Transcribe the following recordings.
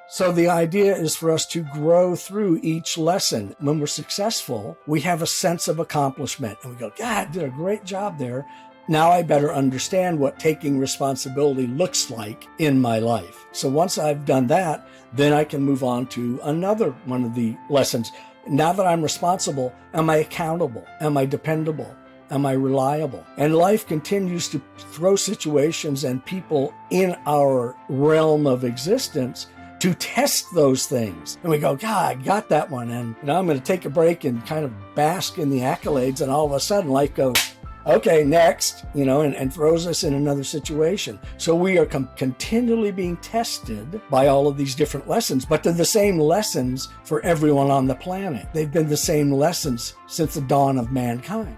So the idea is for us to grow through each lesson. When we're successful, we have a sense of accomplishment and we go, God, I did a great job there. Now I better understand what taking responsibility looks like in my life. So once I've done that, then I can move on to another one of the lessons. Now that I'm responsible, am I accountable? Am I dependable? Am I reliable? And life continues to throw situations and people in our realm of existence to test those things. And we go, God, I got that one. And I'm going to take a break and kind of bask in the accolades. And all of a sudden life goes, okay, next, and throws us in another situation. So we are continually being tested by all of these different lessons, but they're the same lessons for everyone on the planet. They've been the same lessons since the dawn of mankind.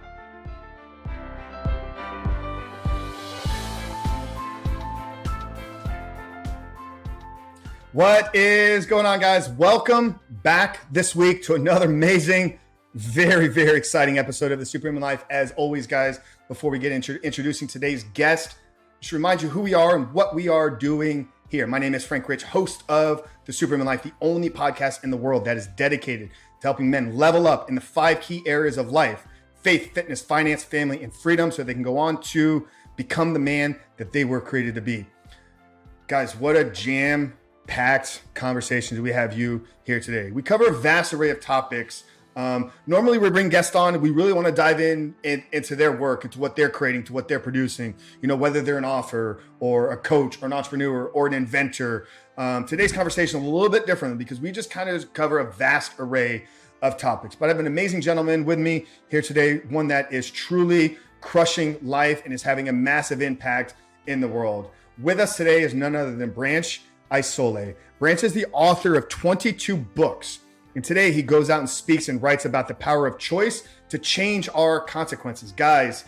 What is going on, guys? Welcome back this week to another amazing, very, very exciting episode of the Superhuman Life. As always, guys, before we get introducing today's guest, just remind you who we are and what we are doing here. My name is Frank Rich, host of the Superhuman Life, the only podcast in the world that is dedicated to helping men level up in the 5 key areas of life: faith, fitness, finance, family, and freedom, so they can go on to become the man that they were created to be. Guys, what a jam-packed conversations we have you here today. We cover a vast array of topics. Normally we bring guests on and we really want to dive into their work, into what they're creating, to what they're producing, whether they're an author or a coach or an entrepreneur or an inventor. Today's conversation is a little bit different because we just kind of cover a vast array of topics. But I have an amazing gentleman with me here today, one that is truly crushing life and is having a massive impact in the world. With us today is none other than Branch Isole. Branch is the author of 22 books. And today he goes out and speaks and writes about the power of choice to change our consequences. Guys,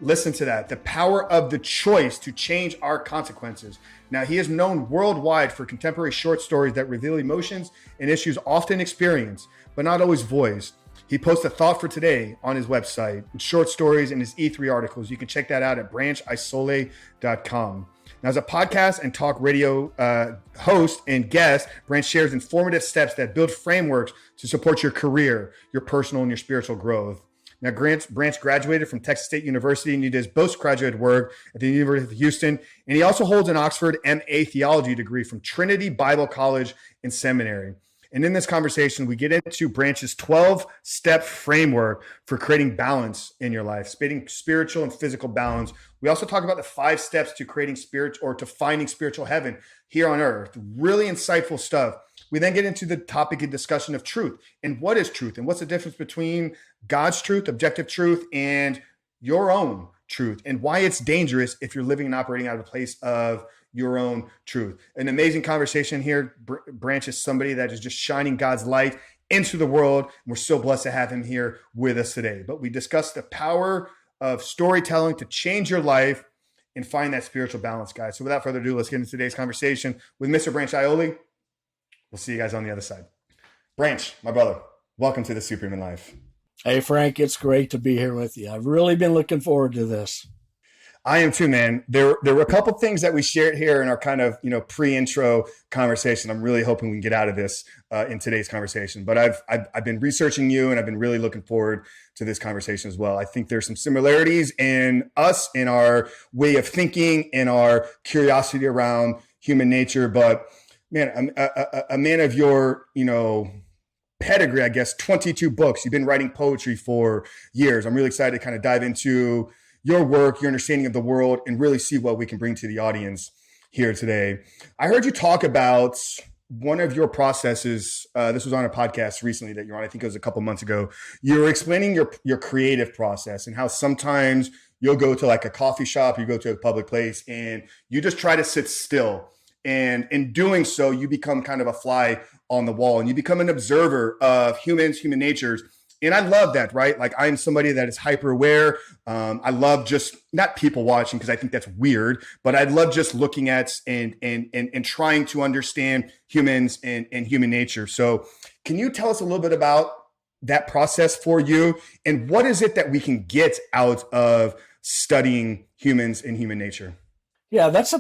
listen to that. The power of the choice to change our consequences. Now, he is known worldwide for contemporary short stories that reveal emotions and issues often experienced, but not always voiced. He posts a thought for today on his website, short stories, and his E3 articles. You can check that out at branchisole.com. Now, as a podcast and talk radio host and guest, Branch shares informative steps that build frameworks to support your career, your personal, and your spiritual growth. Now, Branch graduated from Texas State University and he does postgraduate work at the University of Houston. And he also holds an Oxford MA theology degree from Trinity Bible College and Seminary. And in this conversation, we get into Branch's 12-step framework for creating balance in your life, spiritual and physical balance. We also talk about the 5 steps to creating to finding spiritual heaven here on earth. Really insightful stuff. We then get into the topic and discussion of truth and what is truth and what's the difference between God's truth, objective truth, and your own truth, and why it's dangerous if you're living and operating out of a place of your own truth. An amazing conversation here. Branch is somebody that is just shining God's light into the world. And we're so blessed to have him here with us today. But we discuss the power of storytelling to change your life and find that spiritual balance, guys. So without further ado, let's get into today's conversation with Mr. Branch Isole. We'll see you guys on the other side. Branch, my brother, welcome to the Superhuman Life. Hey, Frank, it's great to be here with you. I've really been looking forward to this. I am too, man. There were a couple things that we shared here in our kind of, pre-intro conversation. I'm really hoping we can get out of this in today's conversation. But I've been researching you, and I've been really looking forward to this conversation as well. I think there's some similarities in us, in our way of thinking, in our curiosity around human nature. But man, a man of your, pedigree, I guess, 22 books. You've been writing poetry for years. I'm really excited to kind of dive into your work, your understanding of the world, and really see what we can bring to the audience here today. I heard you talk about one of your processes. This was on a podcast recently that you're on. I think it was a couple months ago. You were explaining your creative process and how sometimes you'll go to like a coffee shop, you go to a public place, and you just try to sit still. And in doing so, you become kind of a fly on the wall and you become an observer of human natures. And I love that, right? Like I'm somebody that is hyper aware. I love just not people watching because I think that's weird, but I love just looking at and trying to understand humans and human nature. So can you tell us a little bit about that process for you? And what is it that we can get out of studying humans and human nature? Yeah, that's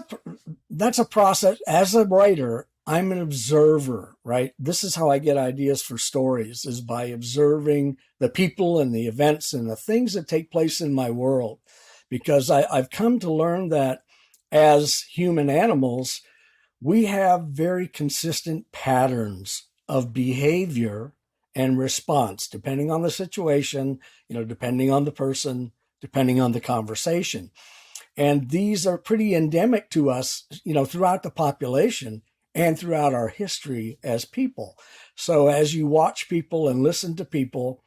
a process. As a writer, I'm an observer, right? This is how I get ideas for stories, is by observing the people and the events and the things that take place in my world. Because I've come to learn that as human animals, we have very consistent patterns of behavior and response, depending on the situation, depending on the person, depending on the conversation. And these are pretty endemic to us, throughout the population and throughout our history as people. So as you watch people and listen to people,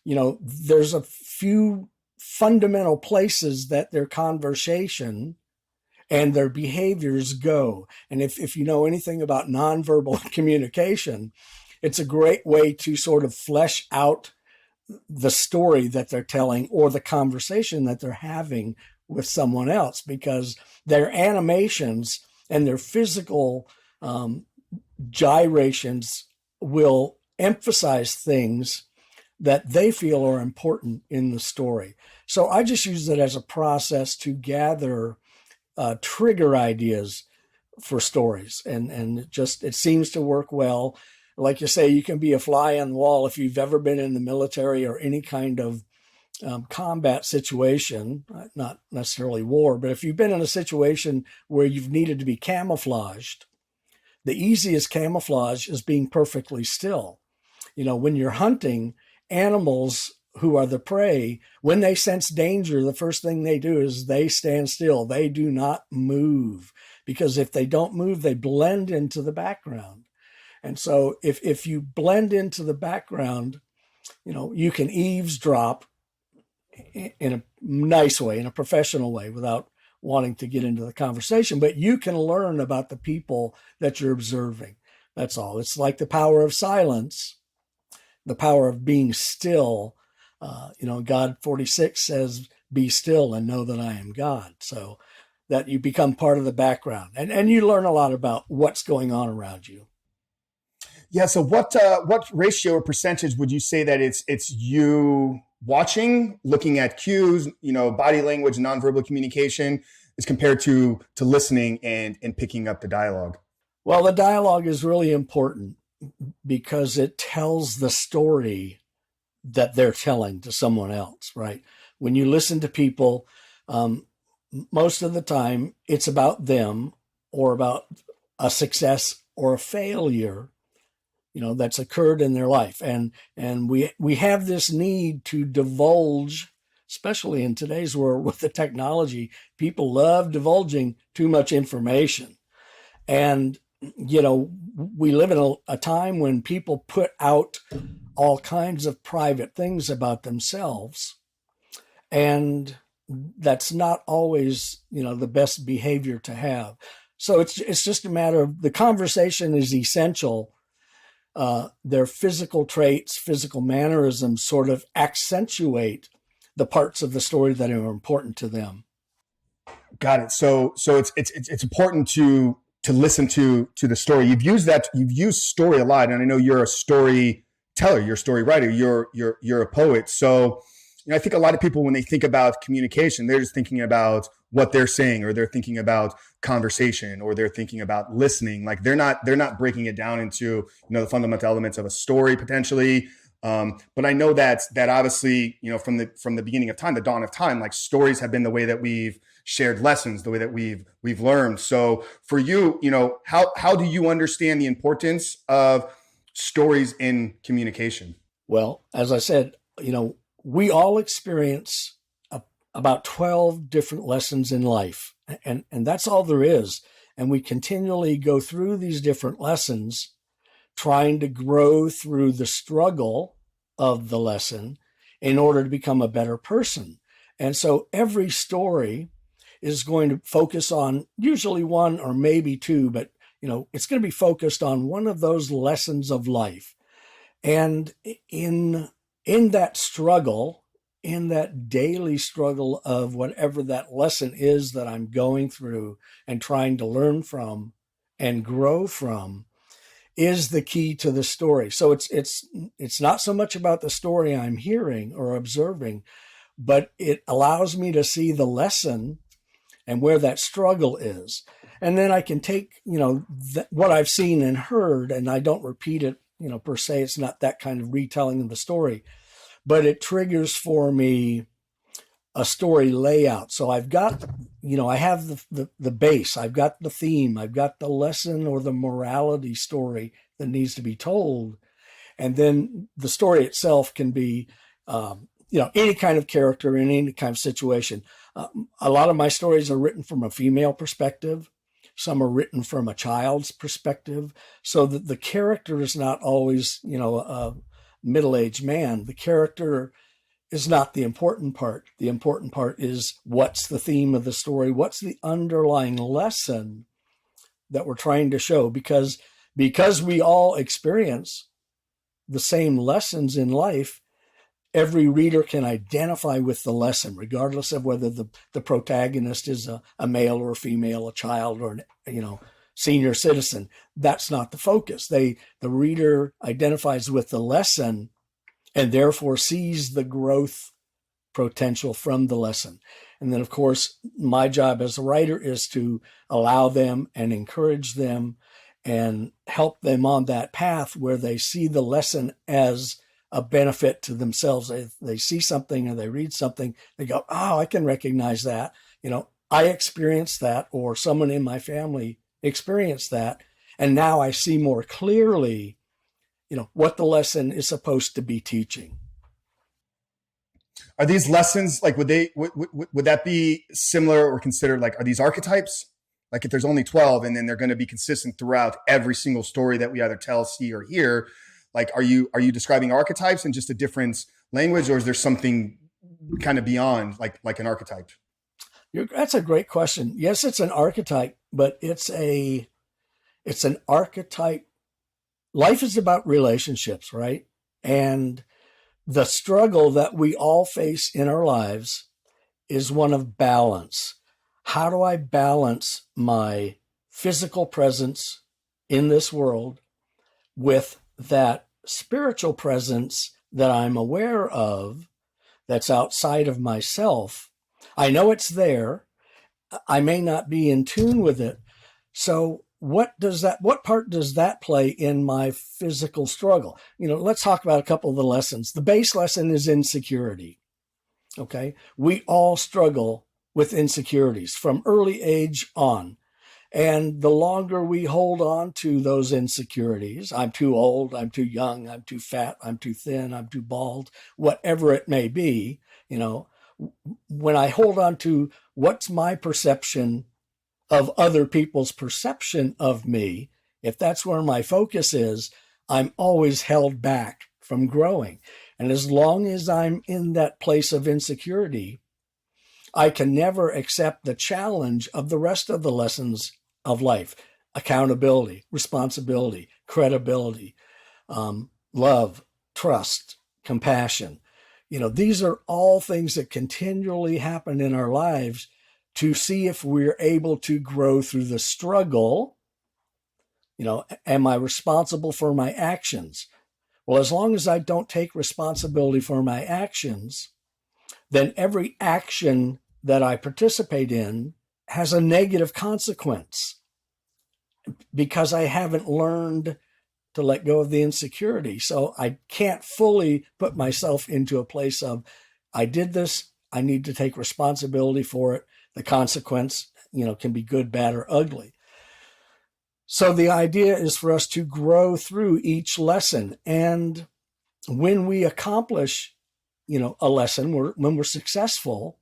there's a few fundamental places that their conversation and their behaviors go. And if you know anything about nonverbal communication, it's a great way to sort of flesh out the story that they're telling or the conversation that they're having with someone else, because their animations and their physical gyrations will emphasize things that they feel are important in the story. So I just use it as a process to gather trigger ideas for stories, and it seems to work well. Like you say, you can be a fly on the wall if you've ever been in the military or any kind of combat situation, not necessarily war, but if you've been in a situation where you've needed to be camouflaged, the easiest camouflage is being perfectly still. When you're hunting, animals who are the prey, when they sense danger, the first thing they do is they stand still. They do not move, because if they don't move, they blend into the background. And so if you blend into the background, you can eavesdrop in a nice way, in a professional way, without wanting to get into the conversation, but you can learn about the people that you're observing. That's all. It's like the power of silence, the power of being still. God 46 says, be still and know that I am God. So that you become part of the background, and you learn a lot about what's going on around you. Yeah. So what ratio or percentage would you say that it's you watching, looking at cues, body language, nonverbal communication, as compared to listening and picking up the dialogue? Well, the dialogue is really important because it tells the story that they're telling to someone else, right? When you listen to people, most of the time it's about them or about a success or a failure, that's occurred in their life. And we have this need to divulge, especially in today's world with the technology. People love divulging too much information. And, we live in a time when people put out all kinds of private things about themselves. And that's not always, the best behavior to have. So it's just a matter of, the conversation is essential. Their physical traits, physical mannerisms sort of accentuate the parts of the story that are important to them. Got it. So it's important to listen to the story. You've used story a lot, and I know you're a storyteller, you're a story writer, you're a poet. So I think a lot of people, when they think about communication, they're just thinking about what they're saying, or they're thinking about conversation, or they're thinking about listening. Like they're not breaking it down into the fundamental elements of a story potentially. But I know that obviously from the beginning of time, the dawn of time, like stories have been the way that we've shared lessons, the way that we've learned. So for you, how do you understand the importance of stories in communication? Well, as I said, we all experience about 12 different lessons in life, and that's all there is. And we continually go through these different lessons, trying to grow through the struggle of the lesson in order to become a better person. And so every story is going to focus on usually one or maybe two, but it's going to be focused on one of those lessons of life. And in that struggle, in that daily struggle of whatever that lesson is that I'm going through and trying to learn from and grow from, is the key to the story. So it's not so much about the story I'm hearing or observing, but it allows me to see the lesson and where that struggle is. And then I can take, what I've seen and heard, and I don't repeat it, per se. It's not that kind of retelling of the story, but it triggers for me a story layout. So I've got, I have the base, I've got the theme, I've got the lesson or the morality story that needs to be told. And then the story itself can be, any kind of character in any kind of situation. A lot of my stories are written from a female perspective. Some are written from a child's perspective, so that the character is not always, a middle-aged man. The character is not the important part. The important part is what's the theme of the story? What's the underlying lesson that we're trying to show? Because we all experience the same lessons in life, every reader can identify with the lesson, regardless of whether the protagonist is a male or a female, a child or senior citizen. That's not the focus. The reader identifies with the lesson and therefore sees the growth potential from the lesson. And then, of course, my job as a writer is to allow them and encourage them and help them on that path where they see the lesson as a benefit to themselves. If they see something or they read something, they go, oh, I can recognize that. I experienced that, or someone in my family experienced that. And now I see more clearly, what the lesson is supposed to be teaching. Are these lessons like, would that be similar or considered like, are these archetypes? Like if there's only 12 and then they're going to be consistent throughout every single story that we either tell, see, or hear, like, are you describing archetypes in just a different language, or is there something kind of beyond like an archetype? That's a great question. Yes, it's an archetype, but it's an archetype. Life is about relationships, right? And the struggle that we all face in our lives is one of balance. How do I balance my physical presence in this world with that spiritual presence that I'm aware of that's outside of myself? I know it's there. I may not be in tune with it. So what part does that play in my physical struggle? Let's talk about a couple of the lessons. The base lesson is insecurity. Okay. We all struggle with insecurities from early age on. And the longer we hold on to those insecurities, I'm too old, I'm too young, I'm too fat, I'm too thin, I'm too bald, whatever it may be, when I hold on to what's my perception of other people's perception of me, if that's where my focus is, I'm always held back from growing. And as long as I'm in that place of insecurity, I can never accept the challenge of the rest of the lessons of life: accountability, responsibility, credibility, love, trust, compassion. These are all things that continually happen in our lives to see if we're able to grow through the struggle. Am I responsible for my actions? Well, as long as I don't take responsibility for my actions, then every action that I participate in has a negative consequence because I haven't learned to let go of the insecurity. So I can't fully put myself into a place of, I did this, I need to take responsibility for it. The consequence, can be good, bad, or ugly. So the idea is for us to grow through each lesson. And when we accomplish, a lesson, when we're successful,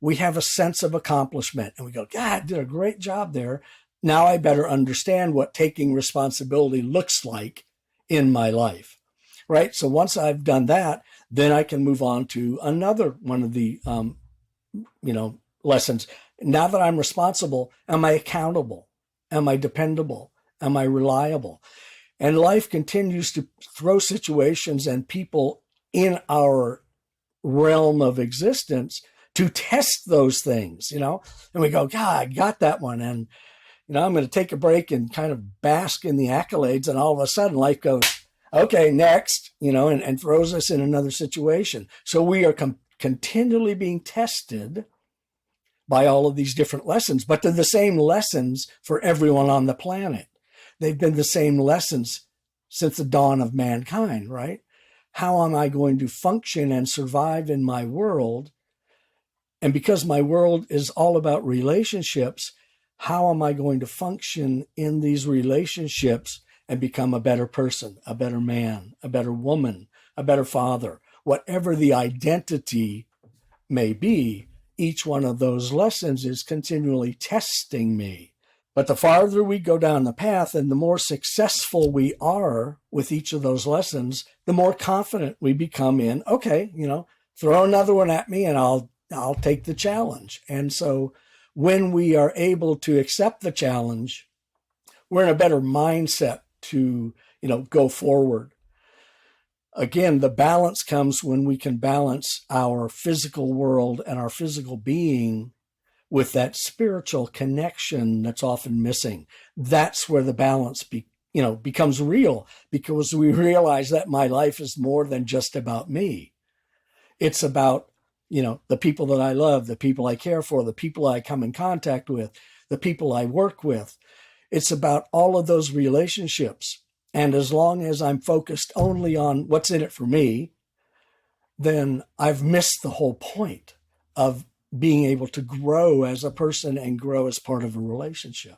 we have a sense of accomplishment and we go, God, I did a great job there. Now I better understand what taking responsibility looks like in my life, right? So once I've done that, then I can move on to another one of the, lessons. Now that I'm responsible, am I accountable? Am I dependable? Am I reliable? And life continues to throw situations and people in our realm of existence to test those things, and we go, God, I got that one. And, I'm going to take a break and kind of bask in the accolades. And all of a sudden life goes, okay, next, and throws us in another situation. So we are continually being tested by all of these different lessons, but they're the same lessons for everyone on the planet. They've been the same lessons since the dawn of mankind, right? How am I going to function and survive in my world? And because my world is all about relationships, how am I going to function in these relationships and become a better person, a better man, a better woman, a better father? Whatever the identity may be, each one of those lessons is continually testing me. But the farther we go down the path and the more successful we are with each of those lessons, the more confident we become in, okay, throw another one at me and I'll take the challenge. And so when we are able to accept the challenge, we're in a better mindset to, go forward. Again, the balance comes when we can balance our physical world and our physical being with that spiritual connection that's often missing. That's where the balance becomes real, because we realize that my life is more than just about me. It's about, the people that I love, the people I care for, the people I come in contact with, the people I work with. It's about all of those relationships. And as long as I'm focused only on what's in it for me, then I've missed the whole point of being able to grow as a person and grow as part of a relationship.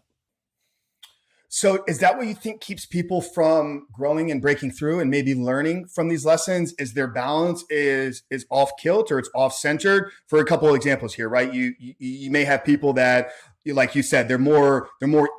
So is that what you think keeps people from growing and breaking through and maybe learning from these lessons? Is their balance is off kilt, or it's off centered? For a couple of examples here, right? You may have people that, like you said, they're more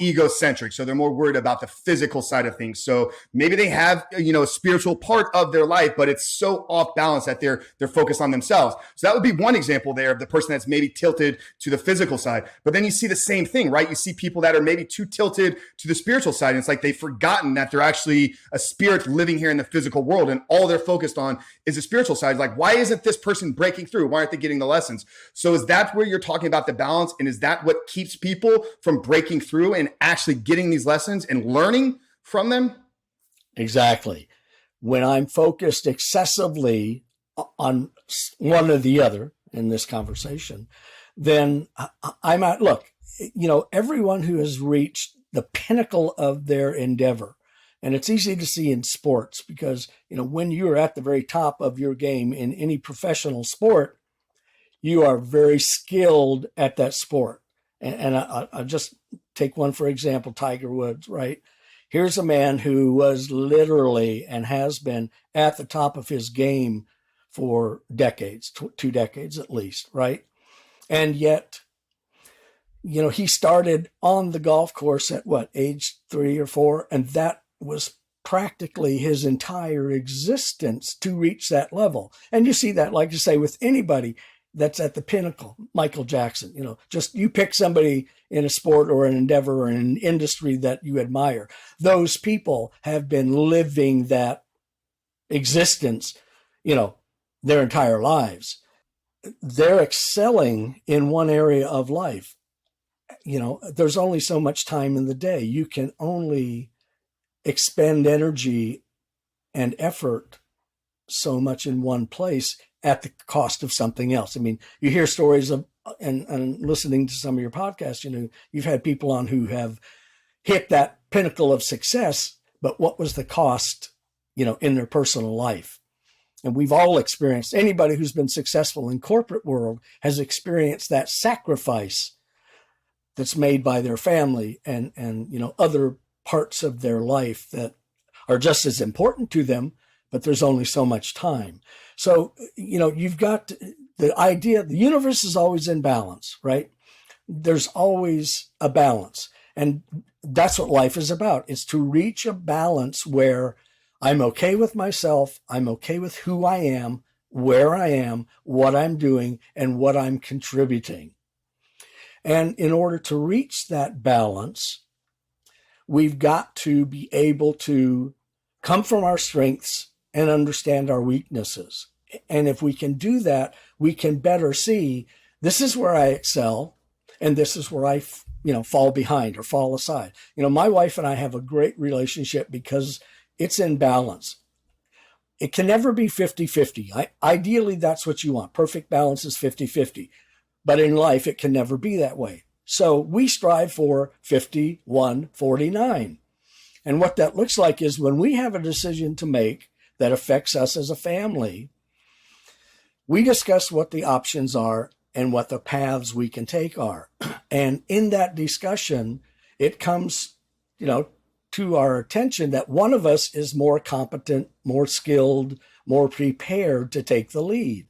egocentric. So they're more worried about the physical side of things. So maybe they have, a spiritual part of their life, but it's so off balance that they're focused on themselves. So that would be one example there of the person that's maybe tilted to the physical side. But then you see the same thing, right? You see people that are maybe too tilted to the spiritual side. And it's like they've forgotten that they're actually a spirit living here in the physical world, and all they're focused on is the spiritual side. Like, why isn't this person breaking through? Why aren't they getting the lessons? So is that where you're talking about the balance? And is that what keeps people from breaking through and actually getting these lessons and learning from them? Exactly. When I'm focused excessively on one or the other in this conversation, then I'm out. Look, everyone who has reached the pinnacle of their endeavor, and it's easy to see in sports because, when you're at the very top of your game in any professional sport, you are very skilled at that sport. And I'll just take one, for example, Tiger Woods, right? Here's a man who was literally and has been at the top of his game for decades, 2 decades at least, right? And yet, he started on the golf course at age 3 or 4, and that was practically his entire existence to reach that level. And you see that, like you say, with anybody that's at the pinnacle. Michael Jackson, just you pick somebody in a sport or an endeavor or an industry that you admire. Those people have been living that existence, their entire lives. They're excelling in one area of life. There's only so much time in the day. You can only expend energy and effort so much in one place at the cost of something else. I mean, you hear stories of, and listening to some of your podcasts, you've had people on who have hit that pinnacle of success, but what was the cost, in their personal life? And we've all experienced, anybody who's been successful in corporate world has experienced that sacrifice that's made by their family and other parts of their life that are just as important to them, but there's only so much time. So, you've got the idea, the universe is always in balance, right? There's always a balance. And that's what life is about. It's to reach a balance where I'm okay with myself. I'm okay with who I am, where I am, what I'm doing, and what I'm contributing. And in order to reach that balance, we've got to be able to come from our strengths and understand our weaknesses. And if we can do that, we can better see this is where I excel and this is where I, fall behind or fall aside. My wife and I have a great relationship because it's in balance. It can never be 50-50. Ideally, that's what you want. Perfect balance is 50-50. But in life, it can never be that way. So we strive for 51-49. And what that looks like is when we have a decision to make that affects us as a family, we discuss what the options are and what the paths we can take are. And in that discussion, it comes, to our attention that one of us is more competent, more skilled, more prepared to take the lead.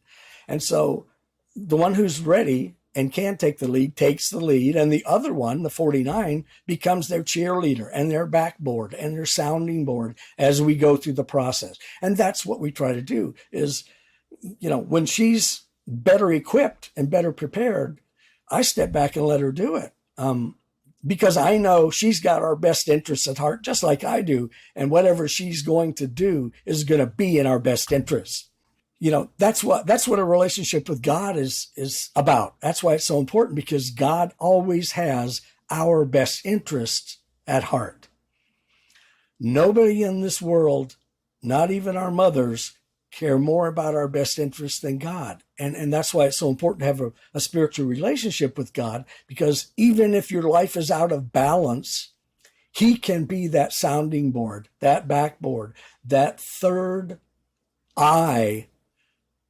And so the one who's ready and can take the lead takes the lead, and the other one, the 49, becomes their cheerleader and their backboard and their sounding board as we go through the process. And that's what we try to do is, when she's better equipped and better prepared, I step back and let her do it. Because I know she's got our best interests at heart, just like I do. And whatever she's going to do is going to be in our best interests. That's what a relationship with God is about. That's why it's so important, because God always has our best interests at heart. Nobody in this world, not even our mothers, care more about our best interests than God. And that's why it's so important to have a spiritual relationship with God, because even if your life is out of balance, he can be that sounding board, that backboard, that third eye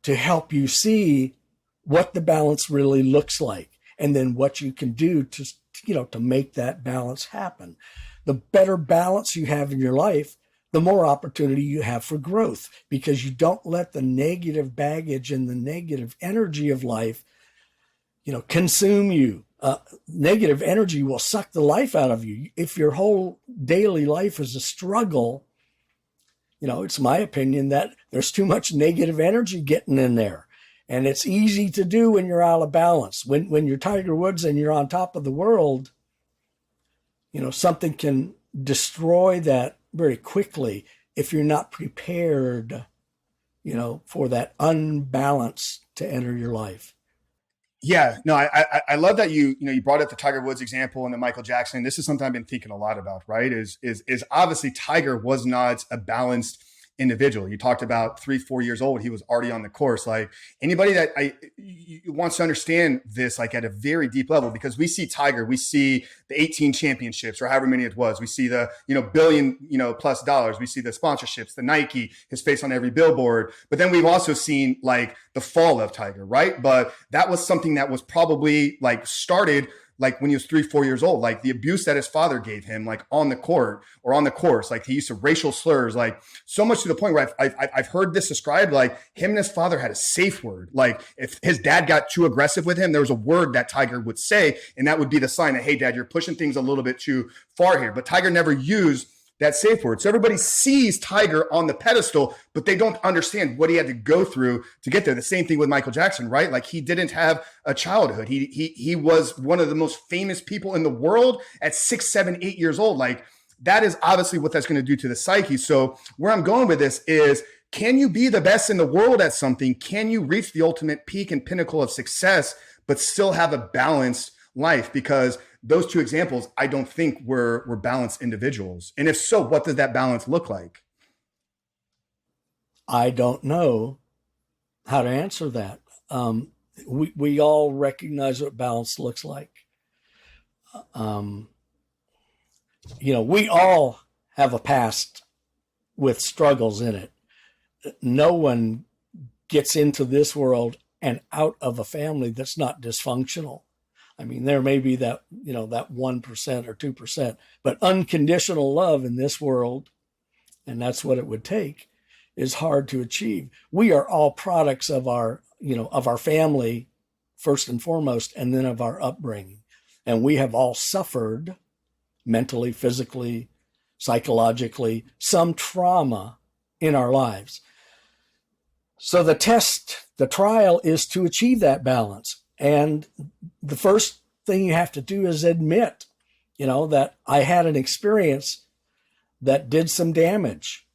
to help you see what the balance really looks like, and then what you can do to make that balance happen. The better balance you have in your life, the more opportunity you have for growth, because you don't let the negative baggage and the negative energy of life, consume you. Negative energy will suck the life out of you. If your whole daily life is a struggle, it's my opinion that there's too much negative energy getting in there. And it's easy to do when you're out of balance. When you're Tiger Woods and you're on top of the world, something can destroy that very quickly if you're not prepared, for that unbalance to enter your life. Yeah, no, I love that you brought up the Tiger Woods example and the Michael Jackson. This is something I've been thinking a lot about, right? Is obviously Tiger was not a balanced individual. You talked about 3-4 years old, he was already on the course. Like anybody that wants to understand this, like at a very deep level, because we see Tiger, we see the 18 championships or however many it was. We see the, billion, plus dollars. We see the sponsorships, the Nike, his face on every billboard. But then we've also seen like the fall of Tiger, right? But that was something that was probably like started like when he was 3-4 years old, like the abuse that his father gave him, like on the court or on the course, like he used to racial slurs, like so much to the point where I've heard this described, like him and his father had a safe word. Like if his dad got too aggressive with him, there was a word that Tiger would say, and that would be the sign that, hey, dad, you're pushing things a little bit too far here. But Tiger never used that safe word. So everybody sees Tiger on the pedestal, but they don't understand what he had to go through to get there. The same thing with Michael Jackson, right? Like he didn't have a childhood. He was one of the most famous people in the world at 6, 7, 8 years old. Like that is obviously what that's going to do to the psyche. So where I'm going with this is, can you be the best in the world at something? Can you reach the ultimate peak and pinnacle of success, but still have a balanced life? Because those two examples, I don't think were balanced individuals. And if so, what does that balance look like? I don't know how to answer that. We all recognize what balance looks like. We all have a past with struggles in it. No one gets into this world and out of a family that's not dysfunctional. I mean, there may be that 1% or 2%, but unconditional love in this world, and that's what it would take, is hard to achieve. We are all products of our family, first and foremost, and then of our upbringing. And we have all suffered mentally, physically, psychologically, some trauma in our lives. So the trial is to achieve that balance. And the first thing you have to do is admit, that I had an experience that did some damage.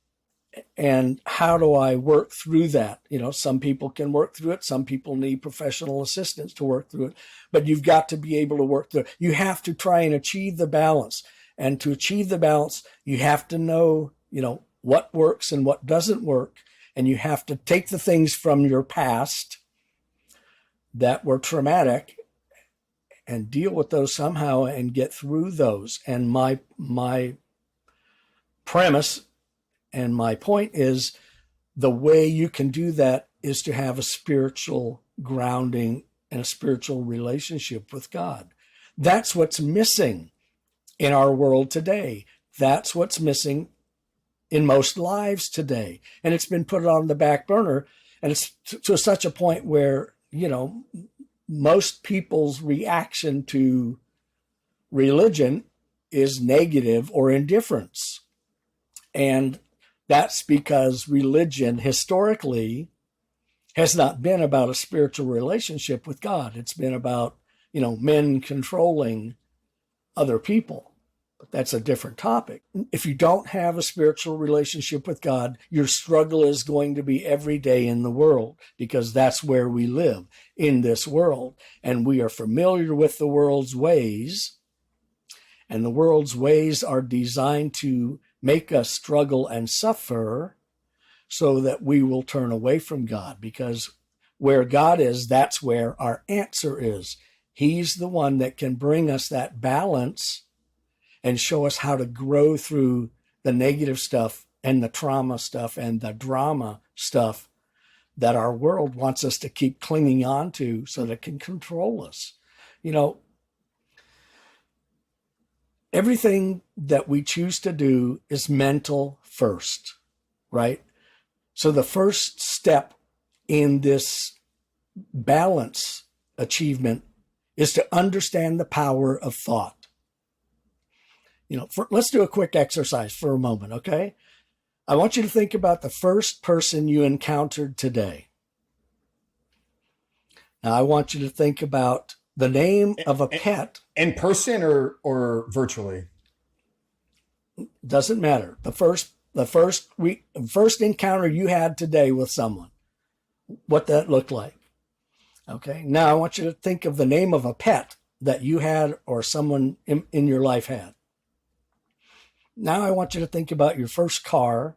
And how do I work through that? Some people can work through it. Some people need professional assistance to work through it. But you've got to be able to work through it. You have to try and achieve the balance. And to achieve the balance, you have to know, what works and what doesn't work. And you have to take the things from your past that were traumatic and deal with those somehow and get through those. And my premise and my point is the way you can do that is to have a spiritual grounding and a spiritual relationship with God. That's what's missing in our world today. That's what's missing in most lives today. And it's been put on the back burner. And it's to such a point where, most people's reaction to religion is negative or indifference. And that's because religion historically has not been about a spiritual relationship with God. It's been about, men controlling other people. But that's a different topic. If you don't have a spiritual relationship with God, your struggle is going to be every day in the world, because that's where we live, in this world. And we are familiar with the world's ways. And the world's ways are designed to make us struggle and suffer so that we will turn away from God. Because where God is, that's where our answer is. He's the one that can bring us that balance and show us how to grow through the negative stuff and the trauma stuff and the drama stuff that our world wants us to keep clinging on to so that it can control us. Everything that we choose to do is mental first, right? So the first step in this balance achievement is to understand the power of thought. Let's do a quick exercise for a moment, okay? I want you to think about the first person you encountered today. Now, I want you to think about the name of a pet. In person or virtually? Doesn't matter. The first encounter you had today with someone, what that looked like. Okay. Now I want you to think of the name of a pet that you had or someone in your life had. Now I want you to think about your first car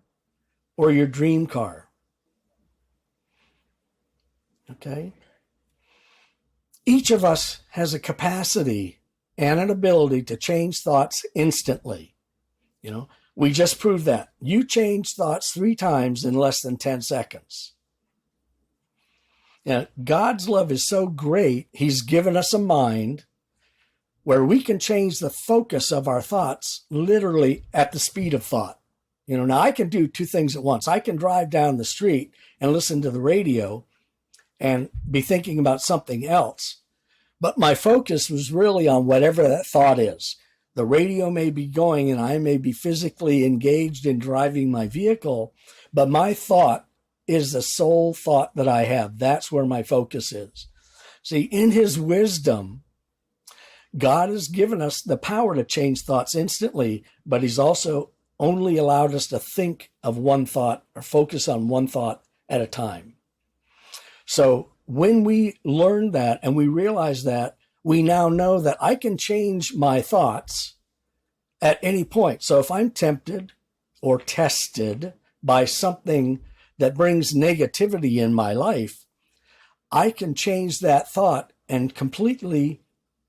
or your dream car. Okay. Each of us has a capacity and an ability to change thoughts instantly. We just proved that. You changed thoughts 3 times in less than 10 seconds. God's love is so great, he's given us a mind where we can change the focus of our thoughts literally at the speed of thought. Now I can do 2 things at once. I can drive down the street and listen to the radio and be thinking about something else. But my focus was really on whatever that thought is. The radio may be going and I may be physically engaged in driving my vehicle, but my thought is the sole thought that I have. That's where my focus is. See, in his wisdom, God has given us the power to change thoughts instantly, but he's also only allowed us to think of one thought or focus on one thought at a time. So when we learn that and we realize that, we now know that I can change my thoughts at any point. So if I'm tempted or tested by something that brings negativity in my life, I can change that thought and completely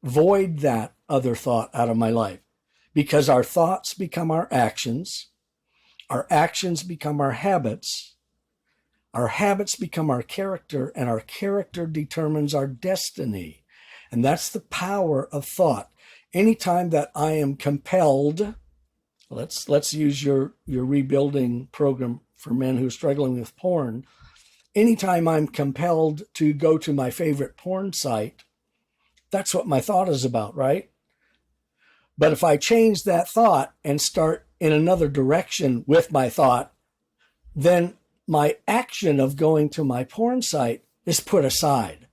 void that other thought out of my life, because our thoughts become our actions become our habits become our character, and our character determines our destiny. And that's the power of thought. Anytime that I am compelled, let's use your rebuilding program for men who are struggling with porn. Anytime I'm compelled to go to my favorite porn site, that's what my thought is about, right? But if I change that thought and start in another direction with my thought, then my action of going to my porn site is put aside.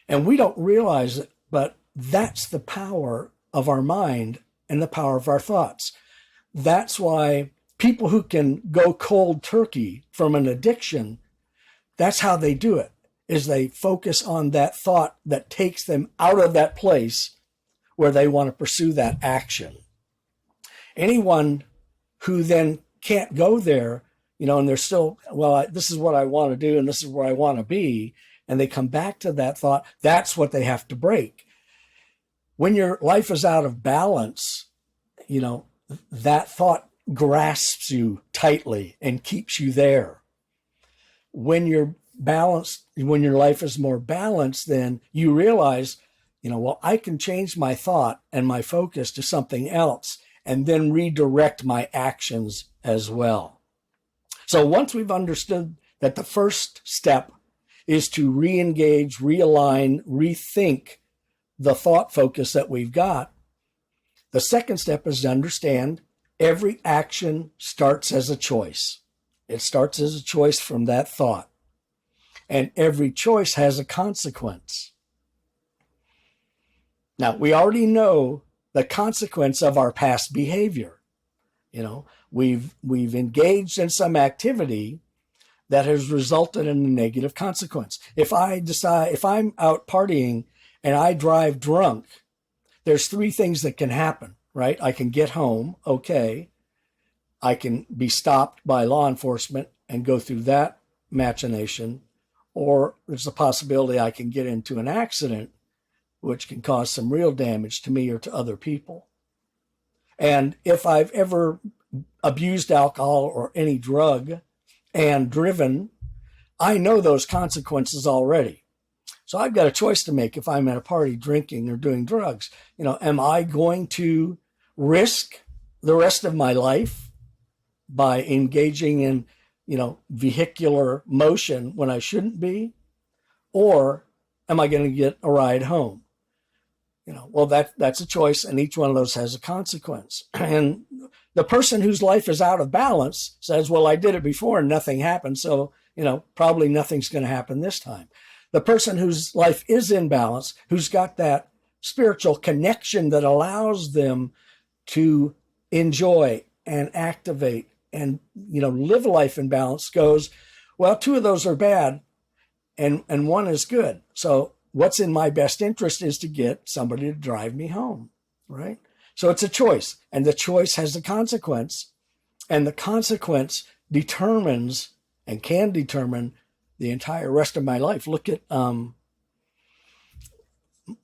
And we don't realize it, but that's the power of our mind and the power of our thoughts. That's why people who can go cold turkey from an addiction, that's how they do it, is they focus on that thought that takes them out of that place where they want to pursue that action. Anyone who then can't go there, and they're still, this is what I want to do and this is where I want to be, and they come back to that thought, that's what they have to break. When your life is out of balance, that thought grasps you tightly and keeps you there. When you're balanced, when your life is more balanced, then you realize, I can change my thought and my focus to something else and then redirect my actions as well. So once we've understood that the first step is to re-engage, realign, rethink the thought focus that we've got, the second step is to understand every action starts as a choice. It starts as a choice from that thought. And every choice has a consequence. Now, we already know the consequence of our past behavior. We've engaged in some activity that has resulted in a negative consequence. If I'm out partying and I drive drunk, there's three things that can happen, right? I can get home, okay. I can be stopped by law enforcement and go through that machination, or there's a possibility I can get into an accident, which can cause some real damage to me or to other people. And if I've ever abused alcohol or any drug and driven, I know those consequences already. So I've got a choice to make if I'm at a party drinking or doing drugs. Am I going to risk the rest of my life by engaging in, vehicular motion when I shouldn't be? Or am I going to get a ride home? That's a choice, and each one of those has a consequence. And the person whose life is out of balance says, well, I did it before and nothing happened, so, probably nothing's going to happen this time. The person whose life is in balance, who's got that spiritual connection that allows them to enjoy and activate and, live a life in balance, goes, well, two of those are bad and one is good. So what's in my best interest is to get somebody to drive me home, right? So it's a choice, and the choice has a consequence, and the consequence determines and can determine the entire rest of my life. Look at, my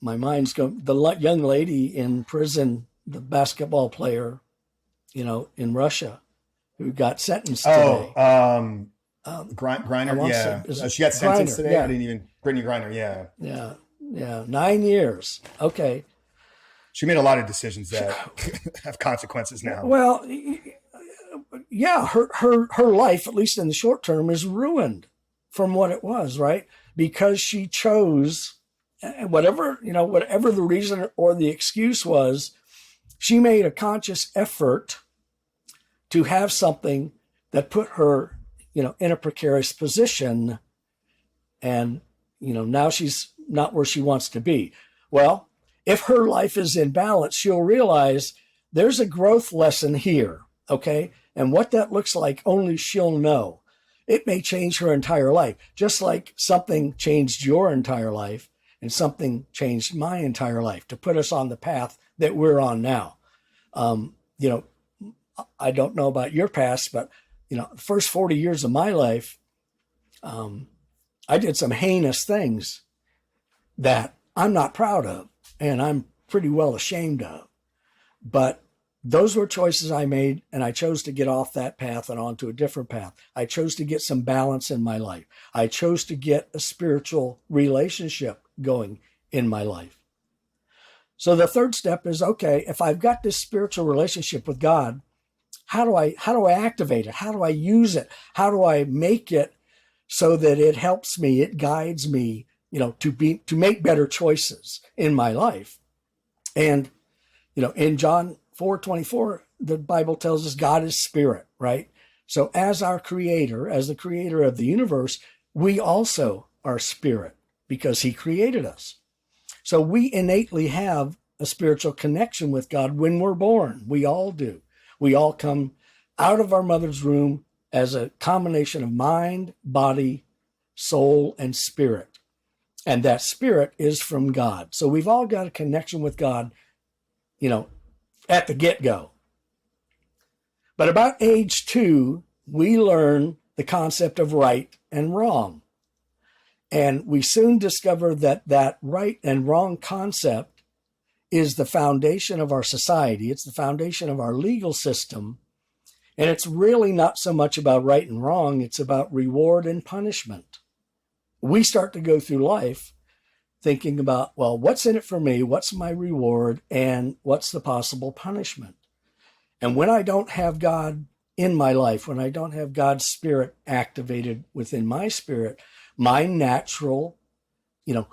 mind's going, the young lady in prison, the basketball player, in Russia, who got sentenced today. Griner, yeah. She got sentenced today. Yeah. Brittany Griner, yeah. Yeah, 9 years. Okay. She made a lot of decisions that have consequences now. Well, yeah, her life, at least in the short term, is ruined from what it was, right? Because she chose, whatever the reason or the excuse was, she made a conscious effort to have something that put her, in a precarious position. And, now she's not where she wants to be. Well, if her life is in balance, she'll realize there's a growth lesson here, okay? And what that looks like, only she'll know. It may change her entire life, just like something changed your entire life and something changed my entire life to put us on the path that we're on now. I don't know about your past, but, the first 40 years of my life, I did some heinous things that I'm not proud of and I'm pretty well ashamed of. But those were choices I made, and I chose to get off that path and onto a different path. I chose to get some balance in my life. I chose to get a spiritual relationship going in my life. So the third step is, okay, if I've got this spiritual relationship with God, how do I activate it? How do I use it? How do I make it so that it helps me, it guides me, to make better choices in my life? And, in John 4:24, the Bible tells us God is spirit, right? So as our creator, as the creator of the universe, we also are spirit because he created us. So we innately have a spiritual connection with God when we're born. We all do. We all come out of our mother's womb as a combination of mind, body, soul, and spirit. And that spirit is from God. So we've all got a connection with God, at the get-go. But about age 2, we learn the concept of right and wrong. And we soon discover that right and wrong concept is the foundation of our society. It's the foundation of our legal system. And it's really not so much about right and wrong. It's about reward and punishment. We start to go through life thinking about, well, what's in it for me? What's my reward? And what's the possible punishment? And when I don't have God in my life, when I don't have God's Spirit activated within my spirit, my natural,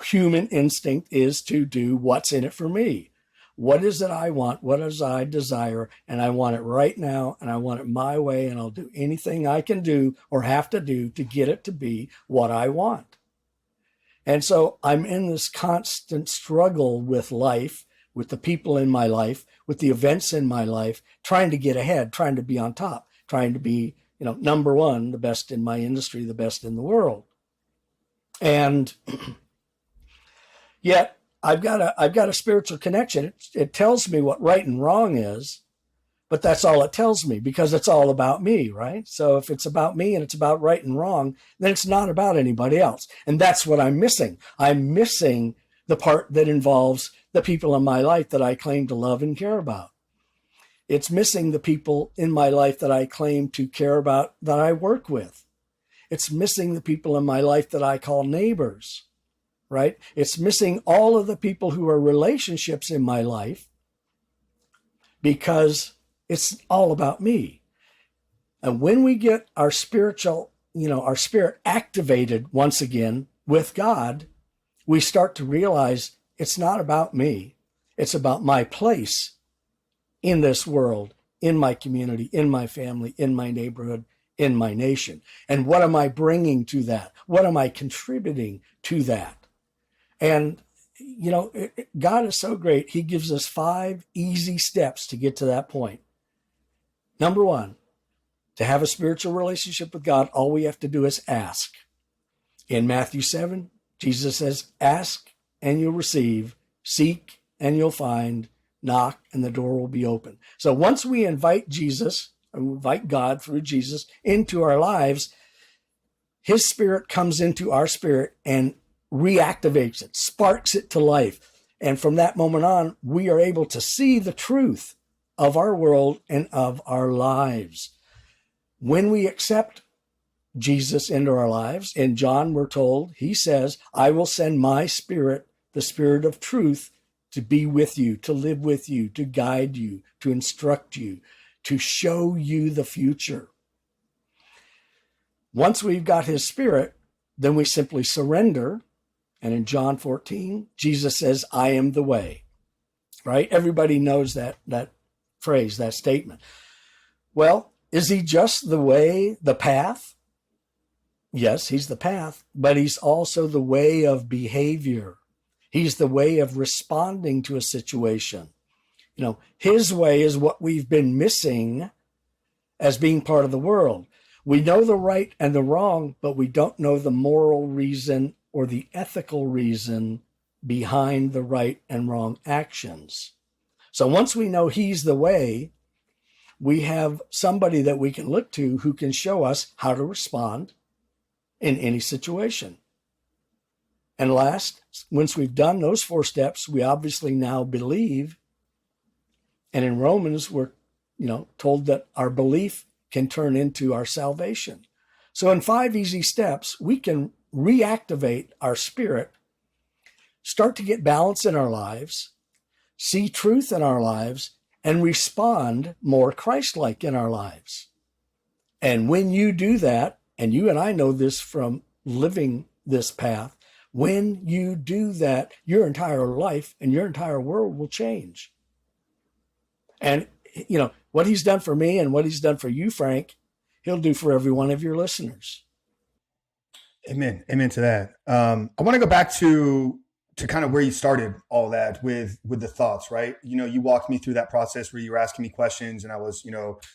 human instinct is to do what's in it for me. What is it I want? What is I desire? And I want it right now, and I want it my way, and I'll do anything I can do or have to do to get it to be what I want. And so I'm in this constant struggle with life, with the people in my life, with the events in my life, trying to get ahead, trying to be on top, trying to be, number one, the best in my industry, the best in the world. And yet I've got a spiritual connection. It tells me what right and wrong is, but that's all it tells me, because it's all about me, right? So if it's about me and it's about right and wrong, then it's not about anybody else. And that's what I'm missing. I'm missing the part that involves the people in my life that I claim to love and care about. It's missing the people in my life that I claim to care about, that I work with. It's missing the people in my life that I call neighbors, right? It's missing all of the people who are relationships in my life, because it's all about me. And when we get our spiritual, our spirit activated once again with God, we start to realize it's not about me. It's about my place in this world, in my community, in my family, in my neighborhood, in my nation. And what am I bringing to that? What am I contributing to that? And, God is so great. He gives us 5 easy steps to get to that point. Number 1, to have a spiritual relationship with God, all we have to do is ask. In Matthew 7, Jesus says, ask and you'll receive, seek and you'll find, knock and the door will be open. So once we invite Jesus, or invite God through Jesus into our lives, his Spirit comes into our spirit and reactivates it, sparks it to life. And from that moment on, we are able to see the truth of our world and of our lives. When we accept Jesus into our lives, in John we're told, he says, I will send my Spirit, the Spirit of truth, to be with you, to live with you, to guide you, to instruct you, to show you the future. Once we've got his Spirit, then we simply surrender. And in John 14, Jesus says, I am the way, right? Everybody knows that phrase, that statement. Well, is he just the way, the path? Yes, he's the path, but he's also the way of behavior. He's the way of responding to a situation. His way is what we've been missing as being part of the world. We know the right and the wrong, but we don't know the moral reason or the ethical reason behind the right and wrong actions. So once we know he's the way, we have somebody that we can look to who can show us how to respond in any situation. And last, once we've done those 4 steps, we obviously now believe. And in Romans, we're told that our belief can turn into our salvation. So in 5 easy steps, we can reactivate our spirit, start to get balance in our lives, see truth in our lives, and respond more Christ-like in our lives. And when you do that, and you and I know this from living this path, when you do that, your entire life and your entire world will change. And, what he's done for me and what he's done for you, Frank, he'll do for every one of your listeners. Amen. Amen to that. I want to go back to kind of where you started all that with the thoughts, right? You walked me through that process where you were asking me questions, and I was,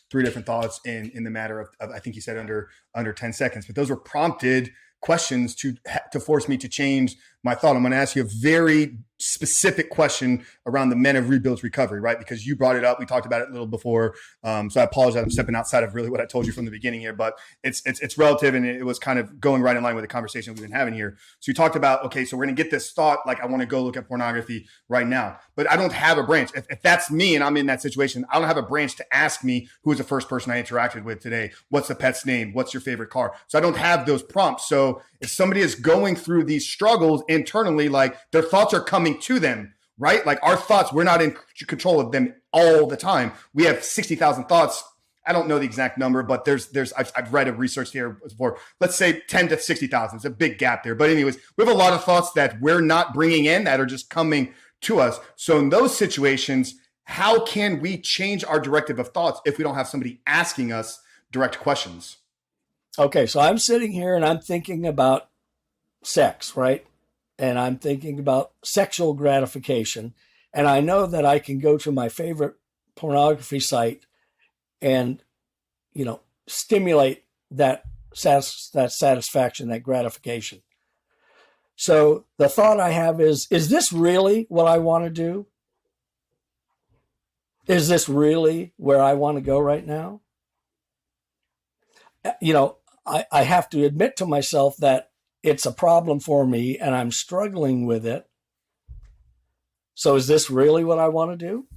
3 different thoughts in the matter of I think you said under 10 seconds, but those were prompted questions to force me to change my thought. I'm going to ask you a very specific question around the Men of Rebuild's recovery, right? Because you brought it up. We talked about it a little before. So I apologize. I'm stepping outside of really what I told you from the beginning here, but it's relative, and it was kind of going right in line with the conversation we've been having here. So you talked about, okay, so we're going to get this thought, like I want to go look at pornography right now, but I don't have a branch. If that's me and I'm in that situation, I don't have a branch to ask me who was the first person I interacted with today. What's the pet's name? What's your favorite car? So I don't have those prompts. So if somebody is going through these struggles internally, like their thoughts are coming to them, right? Like our thoughts, we're not in control of them all the time. We have 60,000 thoughts. I don't know the exact number, but I've read a research here before, let's say 10 to 60,000. It's a big gap there. But anyways, we have a lot of thoughts that we're not bringing in that are just coming to us. So in those situations, how can we change our directive of thoughts if we don't have somebody asking us direct questions? Okay, so I'm sitting here and I'm thinking about sex, right? And I'm thinking about sexual gratification. And I know that I can go to my favorite pornography site and, stimulate that satisfaction, that gratification. So the thought I have is this really what I want to do? Is this really where I want to go right now? I have to admit to myself that it's a problem for me and I'm struggling with it. So is this really what I want to do?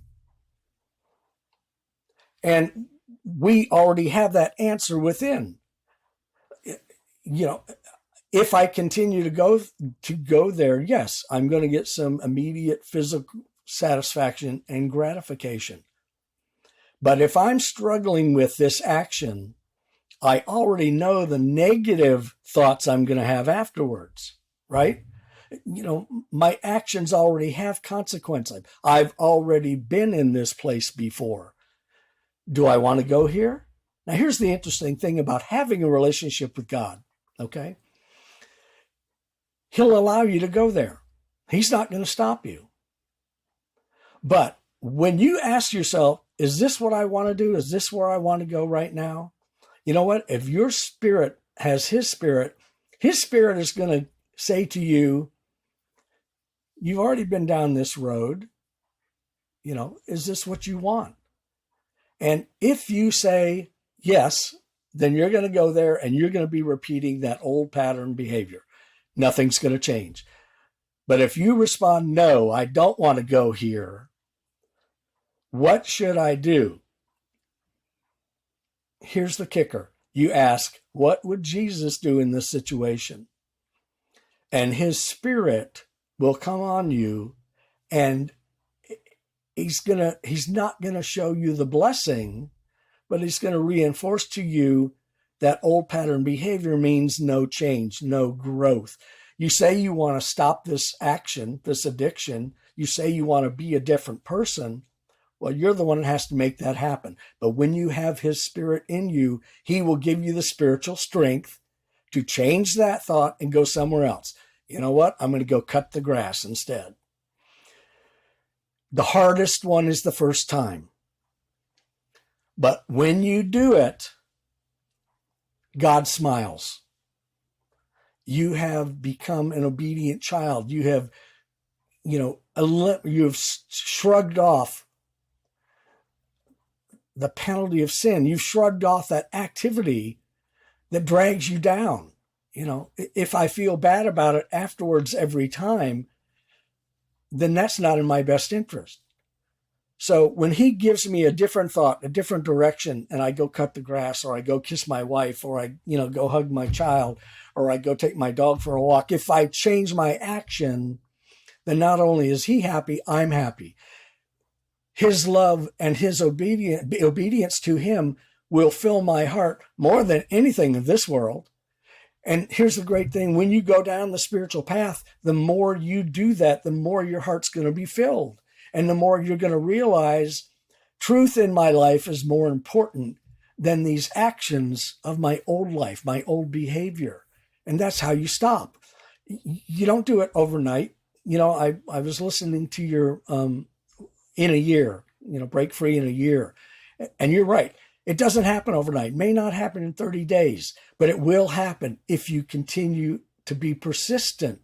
And we already have that answer within. If I continue to go there, yes, I'm going to get some immediate physical satisfaction and gratification. But if I'm struggling with this action, I already know the negative thoughts I'm going to have afterwards, right? My actions already have consequences. I've already been in this place before. Do I want to go here? Now, here's the interesting thing about having a relationship with God, okay? He'll allow you to go there. He's not going to stop you. But when you ask yourself, is this what I want to do? Is this where I want to go right now? You know what? If your spirit has his spirit is going to say to you, you've already been down this road. Is this what you want? And if you say yes, then you're going to go there and you're going to be repeating that old pattern behavior. Nothing's going to change. But if you respond, no, I don't want to go here, what should I do? Here's the kicker. You ask, what would Jesus do in this situation? And his spirit will come on you, and he's not going to show you the blessing, but he's going to reinforce to you that old pattern behavior means no change, no growth. You say you want to stop this action, this addiction. You say you want to be a different person. Well, you're the one that has to make that happen. But when you have his spirit in you, he will give you the spiritual strength to change that thought and go somewhere else. You know what? I'm going to go cut the grass instead. The hardest one is the first time. But when you do it, God smiles. You have become an obedient child. You have, shrugged off the penalty of sin. You've shrugged off that activity that drags you down. If I feel bad about it afterwards every time, then that's not in my best interest. So when he gives me a different thought, a different direction, and I go cut the grass, or I go kiss my wife, or I, go hug my child, or I go take my dog for a walk, if I change my action, then not only is he happy, I'm happy. His love and his obedience to him will fill my heart more than anything in this world. And here's the great thing. When you go down the spiritual path, the more you do that, the more your heart's going to be filled. And the more you're going to realize truth in my life is more important than these actions of my old life, my old behavior. And that's how you stop. You don't do it overnight. I was listening to your in a year, break free in a year. And you're right. It doesn't happen overnight. It may not happen in 30 days, but it will happen if you continue to be persistent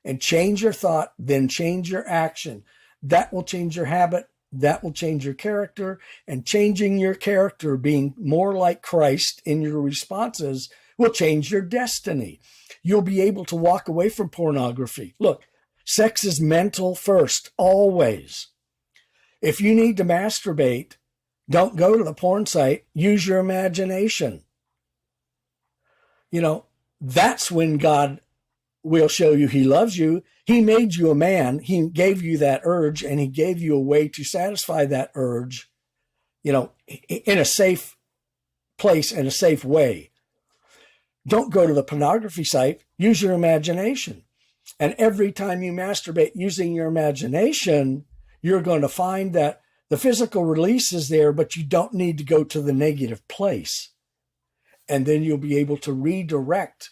and change your thought, then change your action. That will change your habit. That will change your character, and changing your character, being more like Christ in your responses, will change your destiny. You'll be able to walk away from pornography. Look, sex is mental first, always. If you need to masturbate, don't go to the porn site. Use your imagination. That's when God will show you he loves you. He made you a man. He gave you that urge, and he gave you a way to satisfy that urge, in a safe place and a safe way. Don't go to the pornography site. Use your imagination. And every time you masturbate using your imagination, you're going to find that the physical release is there, but you don't need to go to the negative place. And then you'll be able to redirect,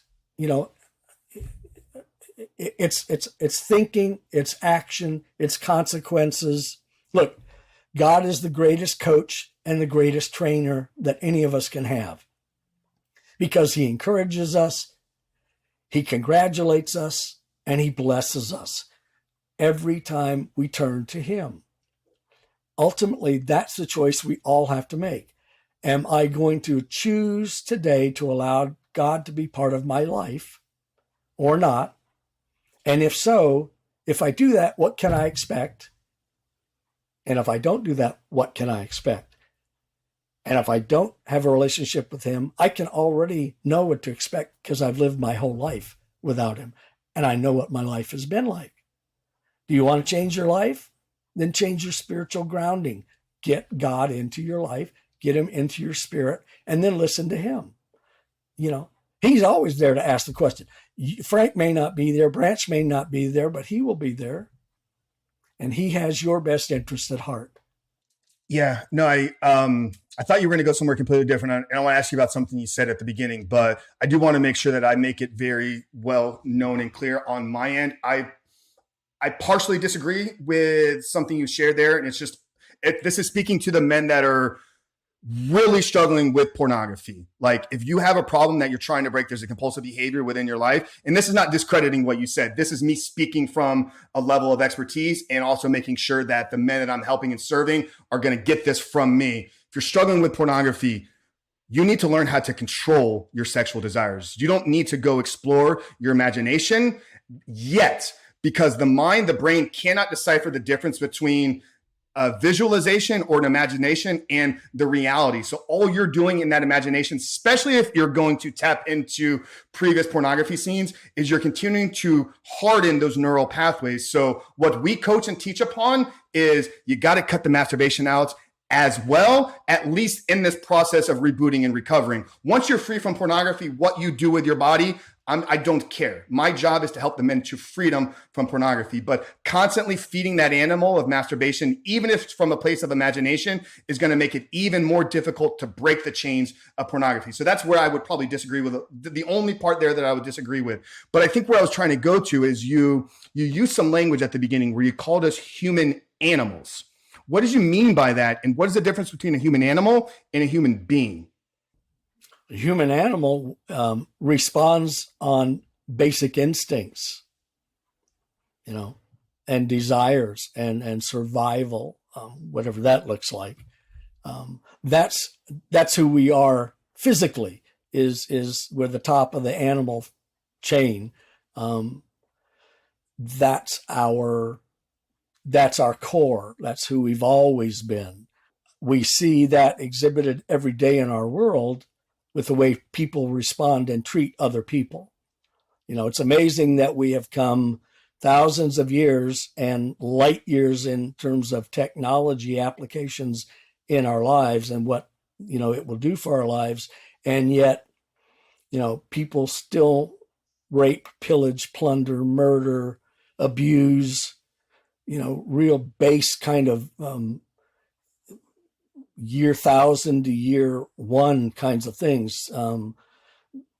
it's thinking, it's action, it's consequences. Look, God is the greatest coach and the greatest trainer that any of us can have, because he encourages us, he congratulates us, and he blesses us every time we turn to him. Ultimately, that's the choice we all have to make. Am I going to choose today to allow God to be part of my life or not? And if so, if I do that, what can I expect? And if I don't do that, what can I expect? And if I don't have a relationship with him, I can already know what to expect because I've lived my whole life without him. And I know what my life has been like. Do you want to change your life? Then change your spiritual grounding. Get God into your life, get him into your spirit, and then listen to him. He's always there to ask the question. Frank may not be there, Branch may not be there, but he will be there. And he has your best interest at heart. Yeah, no, I thought you were going to go somewhere completely different. And I want to ask you about something you said at the beginning, but I do want to make sure that I make it very well known and clear on my end. I partially disagree with something you shared there. And this is speaking to the men that are really struggling with pornography. Like, if you have a problem that you're trying to break, there's a compulsive behavior within your life. And this is not discrediting what you said. This is me speaking from a level of expertise and also making sure that the men that I'm helping and serving are going to get this from me. If you're struggling with pornography, you need to learn how to control your sexual desires. You don't need to go explore your imagination yet, because the brain cannot decipher the difference between a visualization or an imagination and the reality. So all you're doing in that imagination, especially if you're going to tap into previous pornography scenes, is you're continuing to harden those neural pathways. So what we coach and teach upon is you got to cut the masturbation out as well, at least in this process of rebooting and recovering. Once you're free from pornography, what you do with your body, I don't care. My job is to help the men to freedom from pornography, but constantly feeding that animal of masturbation, even if it's from a place of imagination, is going to make it even more difficult to break the chains of pornography. So that's where I would probably disagree with the only part there that I would disagree with. But I think where I was trying to go to is you used some language at the beginning where you called us human animals. What did you mean by that? And what is the difference between a human animal and a human being? The human animal responds on basic instincts, and desires and survival, whatever that looks like. That's who we are physically. Is we're the top of the animal chain. That's our core. That's who we've always been. We see that exhibited every day in our world with the way people respond and treat other people. It's amazing that we have come thousands of years and light years in terms of technology applications in our lives and what, it will do for our lives. And yet, people still rape, pillage, plunder, murder, abuse, real base kind of year 1000 to year 1 kinds of things.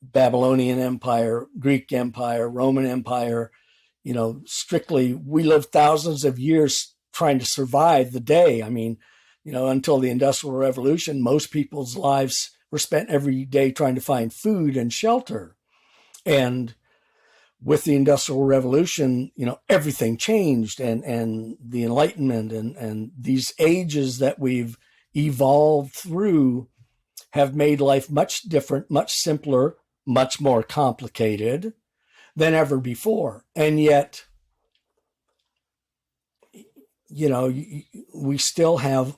Babylonian Empire, Greek Empire, Roman Empire, strictly, we lived thousands of years trying to survive the day. I mean, until the Industrial Revolution, most people's lives were spent every day trying to find food and shelter. And with the Industrial Revolution, everything changed, and the Enlightenment and these ages that we've evolved through have made life much different, much simpler, much more complicated than ever before. And yet, we still have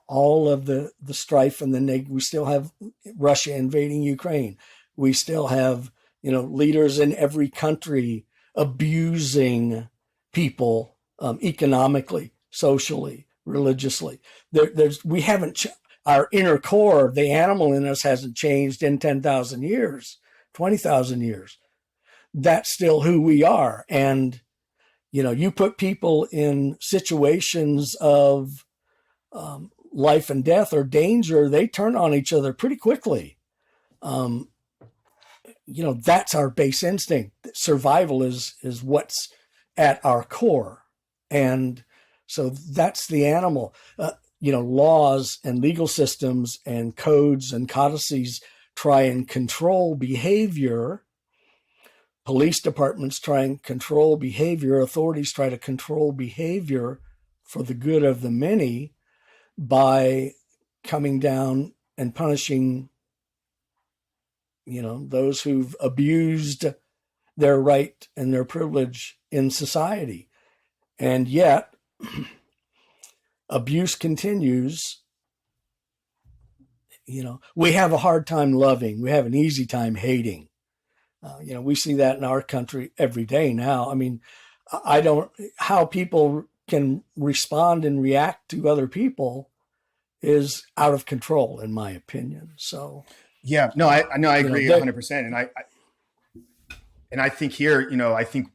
all of the strife and we still have Russia invading Ukraine. We still have, leaders in every country abusing people economically, socially, religiously. We haven't, our inner core, the animal in us hasn't changed in 10,000 years, 20,000 years. That's still who we are. And, you put people in situations of life and death or danger, they turn on each other pretty quickly. That's our base instinct. Survival is what's at our core. And so that's the animal. Laws and legal systems and codes and codices try and control behavior. Police departments try and control behavior. Authorities try to control behavior for the good of the many by coming down and punishing those who've abused their right and their privilege in society. And yet, abuse continues. We have a hard time loving. We have an easy time hating. We see that in our country every day now. I mean, how people can respond and react to other people is out of control, in my opinion. So, yeah, no, I agree 100%. And I think here, I think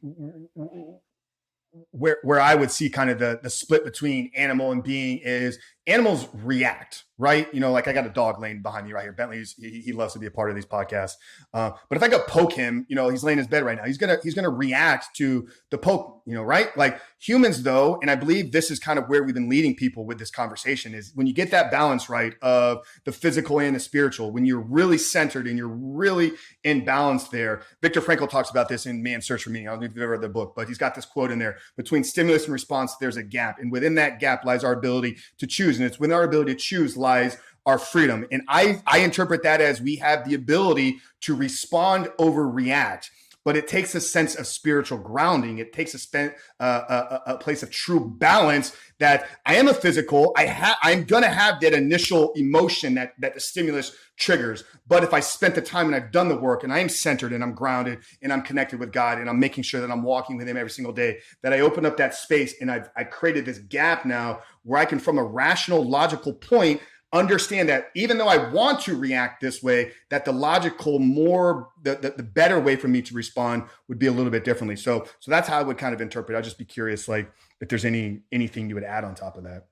where I would see kind of the split between animal and being is animals react, right? Like I got a dog laying behind me right here. Bentley, he loves to be a part of these podcasts. But if I go poke him, he's laying in his bed right now. He's gonna react to the poke, right? Like humans though, and I believe this is kind of where we've been leading people with this conversation is when you get that balance right of the physical and the spiritual, when you're really centered and you're really in balance there. Viktor Frankl talks about this in Man's Search for Meaning. I don't know if you've ever read the book, but he's got this quote in there: between stimulus and response, there's a gap. And within that gap lies our ability to choose. And it's within our ability to choose lies our freedom. And I interpret that as we have the ability to respond over react, but it takes a sense of spiritual grounding. It takes a place of true balance that I am a physical. I'm going to have that initial emotion that the stimulus triggers. But if I spent the time and I've done the work and I am centered and I'm grounded and I'm connected with God and I'm making sure that I'm walking with him every single day, that I open up that space and I created this gap now where I can, from a rational, logical point, understand that even though I want to react this way, that the logical, the better way for me to respond would be a little bit differently. So that's how I would kind of interpret. I'd just be curious, like if there's anything you would add on top of that.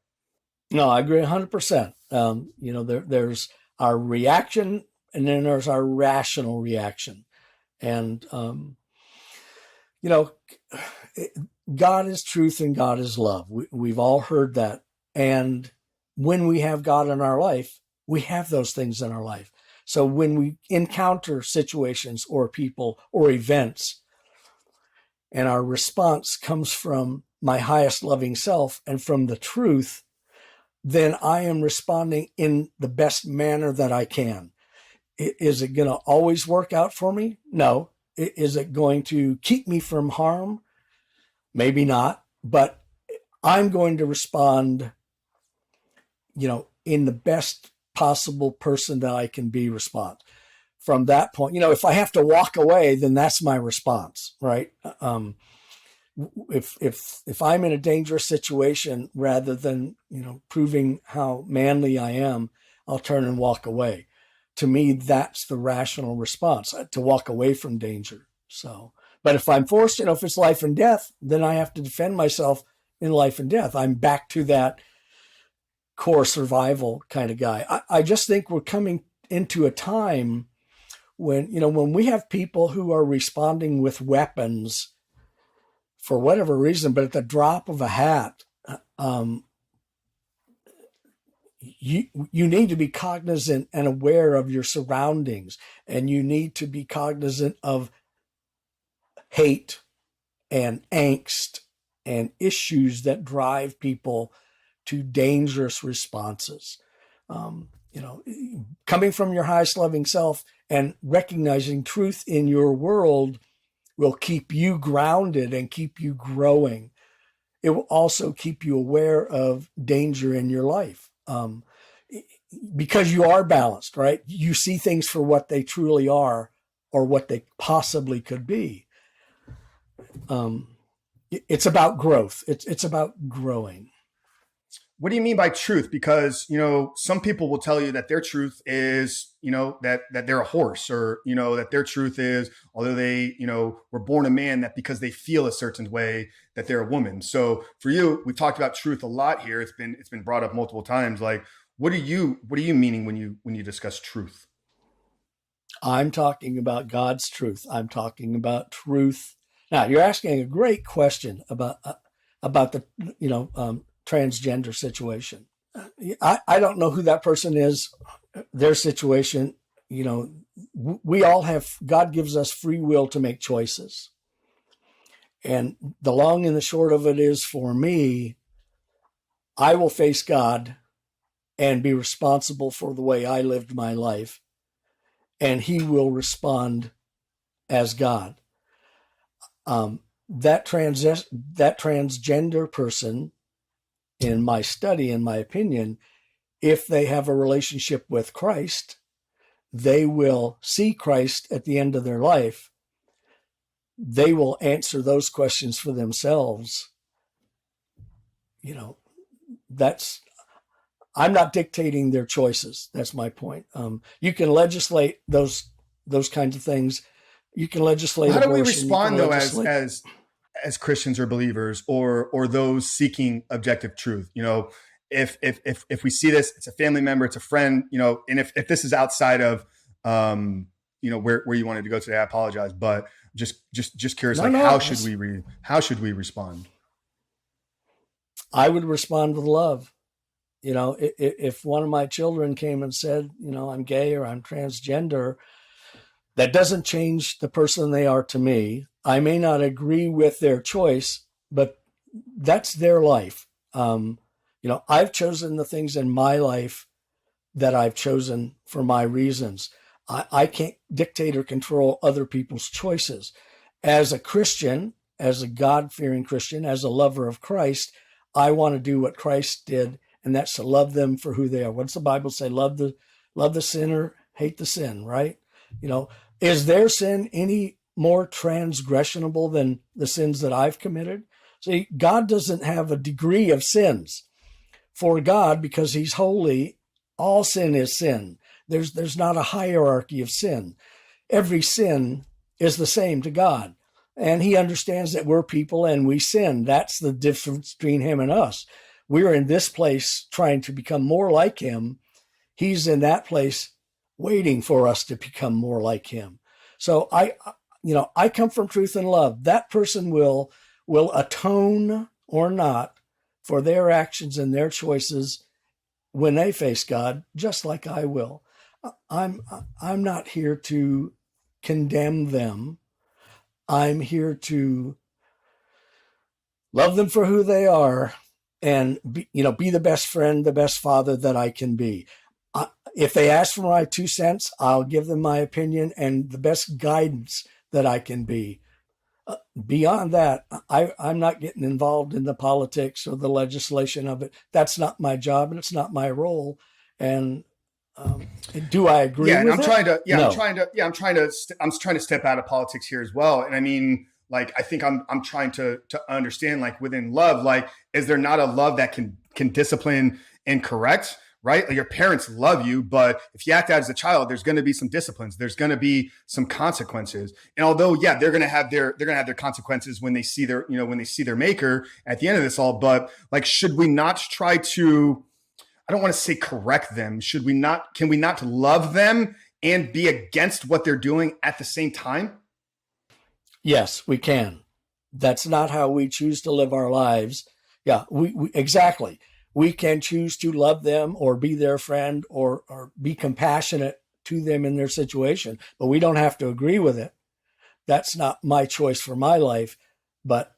No, I agree 100%. There's our reaction and then there's our rational reaction. And, God is truth and God is love. We've all heard that. And when we have God in our life, we have those things in our life. So when we encounter situations or people or events, and our response comes from my highest loving self and from the truth, then I am responding in the best manner that I can. Is it going to always work out for me? No. Is it going to keep me from harm? Maybe not, but I'm going to respond in the best possible person that I can be response. From that point, if I have to walk away, then that's my response, right? If I'm in a dangerous situation, rather than, proving how manly I am, I'll turn and walk away. To me, that's the rational response, to walk away from danger. So, but if I'm forced, if it's life and death, then I have to defend myself in life and death. I'm back to that core survival kind of guy. I just think we're coming into a time when we have people who are responding with weapons for whatever reason, but at the drop of a hat, you need to be cognizant and aware of your surroundings, and you need to be cognizant of hate and angst and issues that drive people to dangerous responses. Coming from your highest loving self and recognizing truth in your world will keep you grounded and keep you growing. It will also keep you aware of danger in your life. Because you are balanced, right? You see things for what they truly are or what they possibly could be. It's about growth. It's about growing. What do you mean by truth? Because, some people will tell you that their truth is, that they're a horse, or, that their truth is, although they, were born a man, that because they feel a certain way that they're a woman. So for you, we talked about truth a lot here. It's been brought up multiple times. Like, what are you meaning when you discuss truth? I'm talking about God's truth. I'm talking about truth. Now, you're asking a great question about the transgender situation. I don't know who that person is, their situation. We all have, God gives us free will to make choices. And the long and the short of it is, for me, I will face God and be responsible for the way I lived my life, and he will respond as God. That transgender person, in my study, in my opinion, if they have a relationship with Christ, they will see Christ at the end of their life. They will answer those questions for themselves. I'm not dictating their choices. That's my point. You can legislate those kinds of things. You can legislate. How do we abortion, respond though, as Christians or believers, or those seeking objective truth? If we see this, it's a family member, it's a friend, and if this is outside of, where you wanted to go today, I apologize, but just curious, how should we respond? I would respond with love. If one of my children came and said, I'm gay or I'm transgender, that doesn't change the person they are to me. I may not agree with their choice, but that's their life. I've chosen the things in my life that I've chosen for my reasons. I can't dictate or control other people's choices. As a Christian, as a God-fearing Christian, as a lover of Christ, I want to do what Christ did, and that's to love them for who they are. What's the Bible say? Love the sinner, hate the sin, right? Is their sin any more transgressionable than the sins that I've committed? See, God doesn't have a degree of sins. For God, because he's holy, all sin is sin. There's not a hierarchy of sin. Every sin is the same to God. And he understands that we're people and we sin. That's the difference between him and us. We're in this place trying to become more like him. He's in that place waiting for us to become more like him. So I come from truth and love. That person will atone or not for their actions and their choices when they face God, just like I will. I'm not here to condemn them. I'm here to love them for who they are and be the best friend, the best father that I can be. If they ask for my 2 cents, I'll give them my opinion and the best guidance that I can be. Beyond that, I'm not getting involved in the politics or the legislation of it. That's not my job and it's not my role. And do I agree? Yeah, and with I'm it? trying to. Yeah, No. I'm trying to step out of politics here as well. And I mean, I think I'm trying to understand, within love, is there not a love that can discipline and correct? Right? Your parents love you, but if you act out as a child, there's going to be some disciplines. There's going to be some consequences. And although, yeah, they're going to have their consequences when they see their maker at the end of this all. But should we not try to? I don't want to say correct them. Can we not love them and be against what they're doing at the same time? Yes, we can. That's not how we choose to live our lives. Yeah, we exactly. We can choose to love them or be their friend or be compassionate to them in their situation, but we don't have to agree with it. that's not my choice for my life, but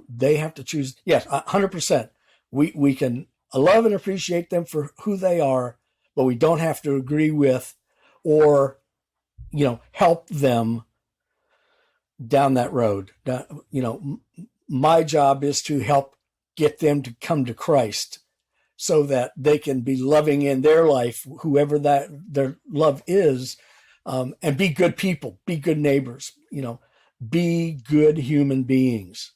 they have to choose. Yes, 100%. We can love and appreciate them for who they are, but we don't have to agree with or, help them down that road. My job is to help get them to come to Christ so that they can be loving in their life, whoever that their love is, and be good people, be good neighbors, be good human beings.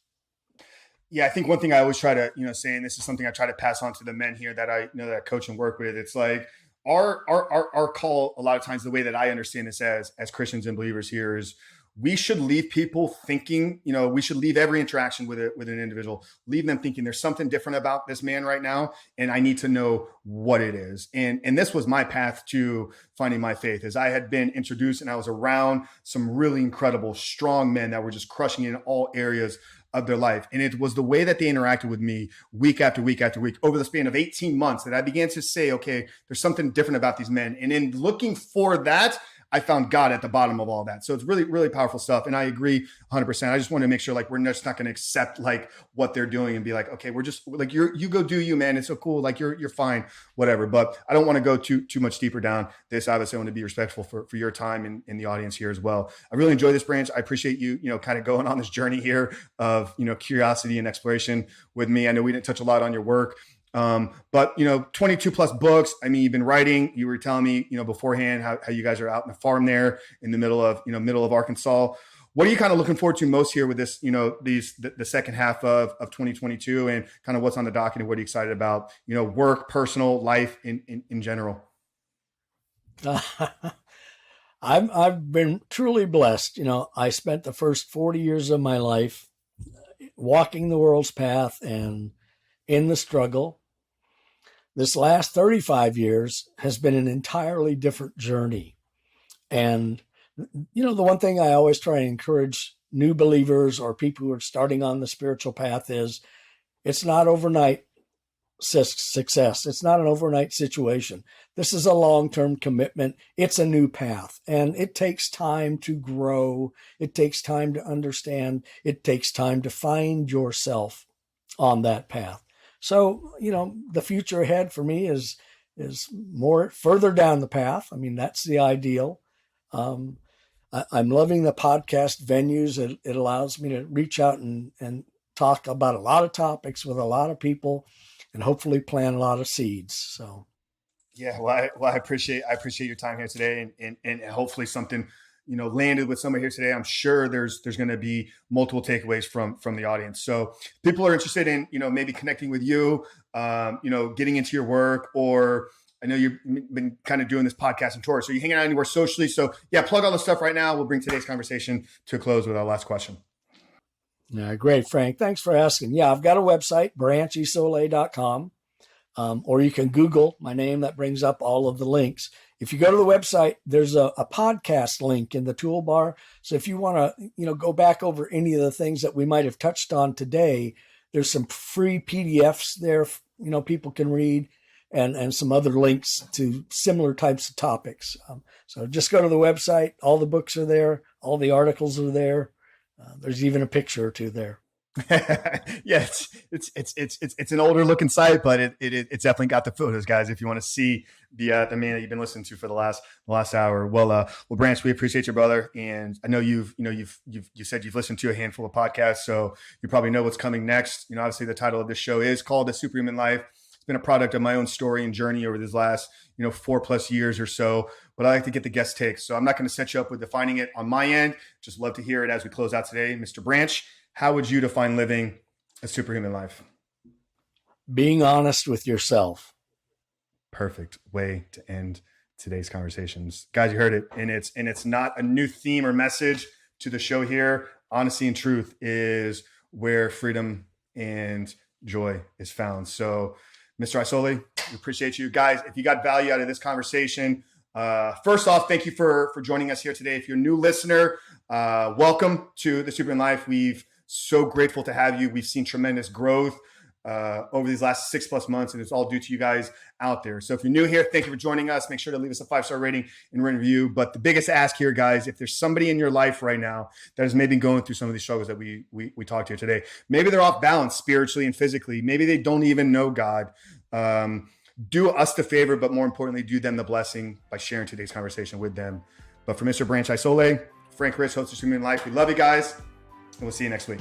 Yeah, I think one thing I always try to, say, and this is something I try to pass on to the men here that I that I coach and work with. It's like our call a lot of times, the way that I understand this as Christians and believers here, is we should leave people thinking, we should leave every interaction with an individual, leave them thinking there's something different about this man right now, and I need to know what it is. And this was my path to finding my faith, as I had been introduced and I was around some really incredible, strong men that were just crushing in all areas of their life. And it was the way that they interacted with me week after week after week over the span of 18 months that I began to say, okay, there's something different about these men. And in looking for that, I found God at the bottom of all that. So it's really, really powerful stuff. And I agree 100%. I just want to make sure we're just not going to accept what they're doing and be like, okay, we're just you go do you, man. It's so cool. You're fine, whatever. But I don't want to go too much deeper down this. Obviously, I want to be respectful for your time and in the audience here as well. I really enjoy this, Branch. I appreciate you, kind of going on this journey here of, curiosity and exploration with me. I know we didn't touch a lot on your work. But 22 plus books. I mean, you've been writing. You were telling me, beforehand how you guys are out in the farm there in the middle of Arkansas. What are you kind of looking forward to most here with this, the second half of 2022, and kind of what's on the docket, and what are you excited about, work, personal life in general? I've been truly blessed. I spent the first 40 years of my life walking the world's path and in the struggle. This last 35 years has been an entirely different journey. And, the one thing I always try to encourage new believers or people who are starting on the spiritual path is it's not overnight success. It's not an overnight situation. This is a long-term commitment. It's a new path, and it takes time to grow. It takes time to understand. It takes time to find yourself on that path. So, the future ahead for me is more further down the path. I mean, that's the ideal. I'm loving the podcast venues. It allows me to reach out and talk about a lot of topics with a lot of people, and hopefully plant a lot of seeds. So, yeah, well, I appreciate your time here today, and hopefully something landed with somebody here today. I'm sure there's going to be multiple takeaways from the audience. So people are interested in, maybe connecting with you, getting into your work, or I know you've been kind of doing this podcast and tour. So you hanging out anywhere socially. So yeah, plug all the stuff right now. We'll bring today's conversation to a close with our last question. Yeah, great, Frank. Thanks for asking. Yeah, I've got a website, branchisole.com, or you can Google my name. That brings up all of the links. If you go to the website, there's a podcast link in the toolbar. So if you want to, go back over any of the things that we might have touched on today, there's some free PDFs there, people can read, and some other links to similar types of topics. So just go to the website. All the books are there. All the articles are there. There's even a picture or two there. Yeah, it's an older looking site, but it's definitely got the photos, guys. If you want to see the man that you've been listening to for the last hour. Well, Branch, we appreciate you, brother, and I know you said you've listened to a handful of podcasts, so you probably know what's coming next. Obviously the title of this show is called The Superhuman Life. It's been a product of my own story and journey over these last 4+ years or so. But I like to get the guest takes, so I'm not going to set you up with defining it on my end. Just love to hear it as we close out today, Mr. Branch. How would you define living a superhuman life? Being honest with yourself. Perfect way to end today's conversations. Guys, you heard it. And it's not a new theme or message to the show here. Honesty and truth is where freedom and joy is found. So, Mr. Isole, we appreciate you. Guys, if you got value out of this conversation, first off, thank you for joining us here today. If you're a new listener, welcome to the Superhuman Life. We've so grateful to have you. We've seen tremendous growth over these last 6+ months, and it's all due to you guys out there. So if you're new here, thank you for joining us. Make sure to leave us a 5-star rating and review. But the biggest ask here, guys, if there's somebody in your life right now that is maybe going through some of these struggles that we talked here today, maybe they're off balance spiritually and physically, maybe they don't even know God. Do us the favor, but more importantly, do them the blessing by sharing today's conversation with them. But for Mr. Branch Isole, Frank Chris, host of Superhuman Life, we love you guys, and we'll see you next week.